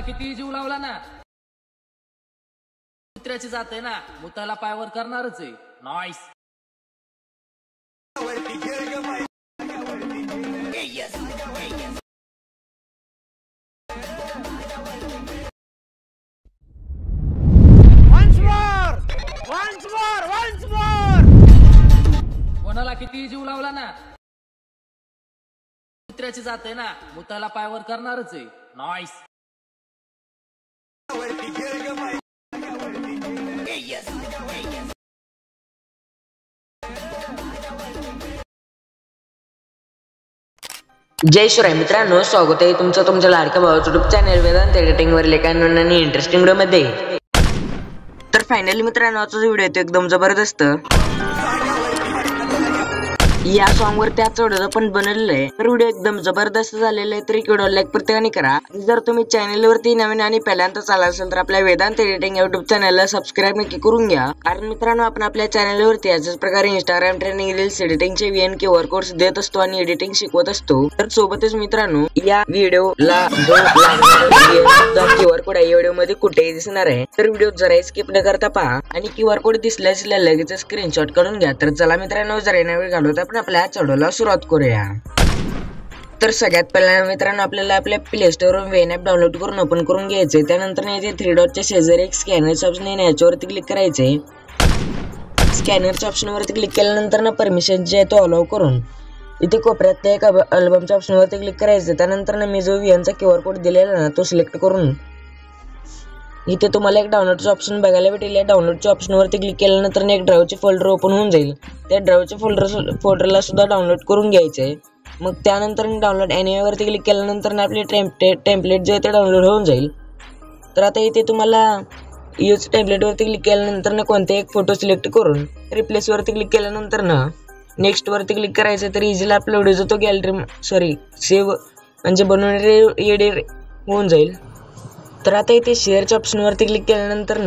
किती जीव लावला ना, कुत्र्याची जात आहे ना, मुताला पायवर करणारच आहे. नाईस. कोणाला किती जीव लावला ना, कुत्र्याची जात आहे ना, मुताला पायवर करणारच आहे. नाईस. जय शिवराय मित्रांनो, स्वागत आहे तुमचं तुमच्या लाडक्या भावाचं युट्यूब चॅनल वेदांत एडिटिंग वर एका नवीन आणि इंटरेस्टिंग व्हिडिओ मध्ये. तर फायनली मित्रांनो, आजचा व्हिडिओ येतो एकदम जबरदस्त. या सॉन्ग वर त्याच व्हिडिओ पण बनवलेलं आहे. तर व्हिडिओ एकदम जबरदस्त झालेला आहे. तर एक व्हिडिओ लाईक प्रत्येकाने करा. जर तुम्ही चॅनल वरती नवीन आणि पहिल्यांदाच आला असेल तर आपल्या वेदांत एडिटिंग युट्यूब चॅनलला सबस्क्राईब नक्की करून घ्या. कारण मित्रांनो, आपण आपल्या चॅनल वरती याच प्रकारे इंस्टाग्राम ट्रेनिंग रील्स एडिटिंगचे VN QR कोर्स देत असतो आणि एडिटिंग शिकवत असतो. तर सोबतच मित्रांनो, या व्हिडिओला जो QR कोड आहे व्हिडिओ मध्ये कुठेही दिसणार आहे. तर व्हिडिओ जरा स्किप न करता पहा आणि QR कोड दिसल्यास लगेच स्क्रीनशॉट काढून घ्या. तर चला मित्रांनो, जरा वेळ घालवत आपण आपल्या चढवला सुरुवात करूया. तर सगळ्यात पहिल्यांदा मित्रांनो, आपल्याला आपल्या प्ले स्टोर वरून वेन ॲप डाउनलोड करून ओपन करून घ्यायचे. त्यानंतर इथे 3 डॉटच्या शेजारी एक स्कॅनरचं ऑप्शन आहे, याच्यावरती क्लिक करायचे. स्कॅनरच्या ऑप्शन वरती क्लिक केल्यानंतर परमिशन जे आहे तो अलाउ करून इथे कोपऱ्यात एक अल्बमच्या ऑप्शन वरती क्लिक करायचं. त्यानंतर मी जो VNचा QR कोड दिलेला ना तो सिलेक्ट करून इथे तुम्हाला एक डाउनलोडचं ऑप्शन बघायला भेटेल. या डाउनलोडच्या ऑप्शन वरती क्लिक केल्यानंतर एक ड्राईव्हचे फोल्डर ओपन होऊन जाईल. त्या ड्राईव्हच्या फोल्डरला सुद्धा डाउनलोड करून घ्यायचंय. मग त्यानंतर डाउनलोड वरती क्लिक केल्यानंतर आपले टेम्पलेट जे आहे ते डाउनलोड होऊन जाईल. तर आता इथे तुम्हाला यूज टेम्पलेट वरती क्लिक केल्यानंतर कोणते एक फोटो सिलेक्ट करून रिप्लेस वरती क्लिक केल्यानंतर नेक्स्ट वरती क्लिक करायचं. तर इझिली अपलोड होतो गॅलरी सेव्ह म्हणजे बनवणारे एडिट होऊन जाईल. तर आता इथे शेअरच्या ऑप्शन वरती क्लिक केल्यानंतर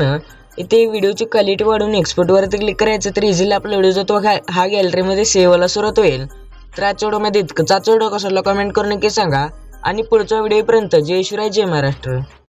इथे व्हिडिओची क्वालिटी वाढवून एक्सपोर्ट वरती क्लिक करायचं. तर इझिली आपला व्हिडिओ जो तो हा गॅलरीमध्ये सेव्ह व्हायला सुरुवात होईल. तर आजच्या व्हिडिओमध्ये इतकंच. आजचा व्हिडिओ कसा कमेंट करून नक्की सांगा आणि पुढच्या व्हिडिओपर्यंत जय शिवराय, जय महाराष्ट्र.